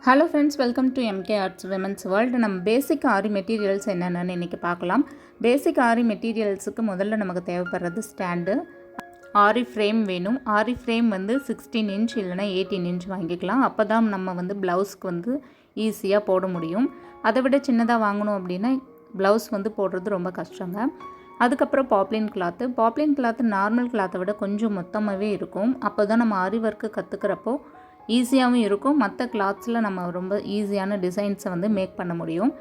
Hello friends, welcome to MK arts women's world. நம்ம பேசிக் ஆரி materials என்னென்னு இன்றைக்கி பார்க்கலாம். பேசிக் ஆரி மெட்டீரியல்ஸுக்கு முதல்ல நமக்கு தேவைப்படுறது ஸ்டாண்டு, ஆரி ஃப்ரேம் வேணும். ஆரி ஃப்ரேம் வந்து 16 இன்ச் இல்லைனா 18 இன்ச் வாங்கிக்கலாம். அப்போ தான் நம்ம வந்து ப்ளவுஸ்க்கு வந்து ஈஸியாக போட முடியும். அதை விட சின்னதாக வாங்கணும் அப்படின்னா ப்ளவுஸ் வந்து போடுறது ரொம்ப கஷ்டங்க. அதுக்கப்புறம் பாப்ளின் கிளாத்து நார்மல் கிளாத்தை விட கொஞ்சம் மொத்தமாகவே இருக்கும். அப்போ தான் நம்ம ஆரி ஒர்க்கு கற்றுக்கிறப்போ ஈஸியாகவும் இருக்கும். மற்ற கிளாத்ஸில் நம்ம ரொம்ப ஈஸியான டிசைன்ஸை வந்து மேக் பண்ண முடியும்.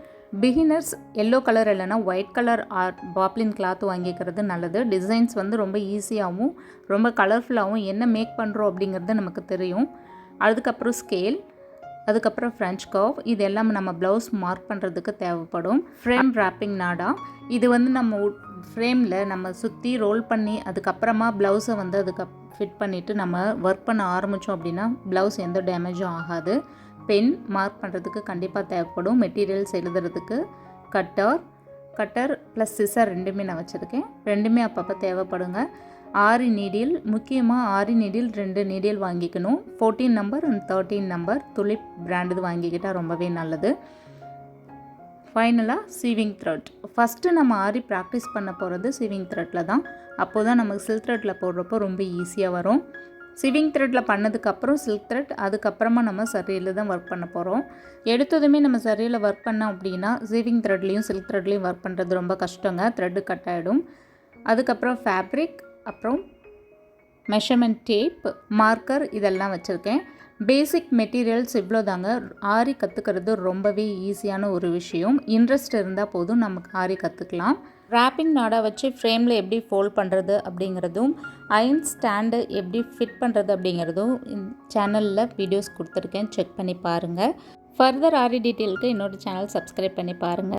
பிகினர்ஸ் எல்லோ கலர் இல்லைனா ஒயிட் கலர் பாப்ளின் கிளாத் வாங்கிக்கிறது நல்லது. டிசைன்ஸ் வந்து ரொம்ப ஈஸியாகவும் ரொம்ப கலர்ஃபுல்லாகவும் என்ன மேக் பண்ணுறோம் அப்படிங்கிறது நமக்கு தெரியும். அதுக்கப்புறம் ஸ்கேல், அதுக்கப்புறம் ஃப்ரெஞ்ச் கர்வ், இது எல்லாம் நம்ம ப்ளவுஸ் மார்க் பண்ணுறதுக்கு தேவைப்படும். ஃப்ரேம் ராப்பிங் நாடா, இது வந்து நம்ம ஃப்ரேமில் நம்ம சுற்றி ரோல் பண்ணி அதுக்கப்புறமா ப்ளவுஸை வந்து அதுக்கு ஃபிட் பண்ணிவிட்டு நம்ம ஒர்க் பண்ண ஆரம்பித்தோம் அப்படின்னா ப்ளவுஸ் எந்த டேமேஜும் ஆகாது. பென் மார்க் பண்ணுறதுக்கு கண்டிப்பாக தேவைப்படும். மெட்டீரியல்ஸ் எழுதுறதுக்கு கட்டர் ப்ளஸ் சிசர் ரெண்டுமே நான் வச்சுருக்கேன். ரெண்டுமே அப்பப்போ தேவைப்படுங்க. ஆரி நீடில், முக்கியமாக ஆரி நீடில் 2 நீடில் வாங்கிக்கணும். 14 number and 13 number Tulip brand வாங்கிக்கிட்டால் ரொம்பவே நல்லது. ஃபைனலாக சீவிங் த்ரெட். ஃபஸ்ட்டு நம்ம ஆரி ப்ராக்டிஸ் பண்ண போகிறது சீவிங் த்ரெட்டில் தான். அப்போ தான் நமக்கு சில்க் த்ரெட்டில் போடுறப்போ ரொம்ப ஈஸியாக வரும். சீவிங் த்ரெட்டில் பண்ணதுக்கப்புறம் சில்க் த்ரெட், அதுக்கப்புறமா நம்ம சரியில் தான் ஒர்க் பண்ண போகிறோம். எடுத்ததுமே நம்ம சரியில் ஒர்க் பண்ணோம் அப்படின்னா சீவிங் த்ரெட்லேயும் சில்க் த்ரெட்லேயும் ஒர்க் பண்ணுறது ரொம்ப கஷ்டங்க. த்ரெட்டு கட் ஆகிடும். அதுக்கப்புறம் ஃபேப்ரிக், அப்புறம் மெஷர்மெண்ட் டேப், மார்க்கர் இதெல்லாம் வச்சுருக்கேன். பேசிக் மெட்டீரியல்ஸ் இவ்வளோ தாங்க. ஆரி கற்றுக்கிறது ரொம்பவே ஈஸியான ஒரு விஷயம். இன்ட்ரெஸ்ட் இருந்தால் போதும் நமக்கு ஆரி கற்றுக்கலாம். ராப்பிங் நாடா வச்சு ஃப்ரேமில் எப்படி ஃபோல்ட் பண்ணுறது அப்படிங்கிறதும், அயன் ஸ்டாண்டு எப்படி ஃபிட் பண்ணுறது அப்படிங்கிறதும் சேனலில் வீடியோஸ் கொடுத்துருக்கேன், செக் பண்ணி பாருங்கள். ஃபர்தர் ஆரி டீட்டெயிலுக்கு என்னோடய சேனல் சப்ஸ்கிரைப் பண்ணி பாருங்கள்.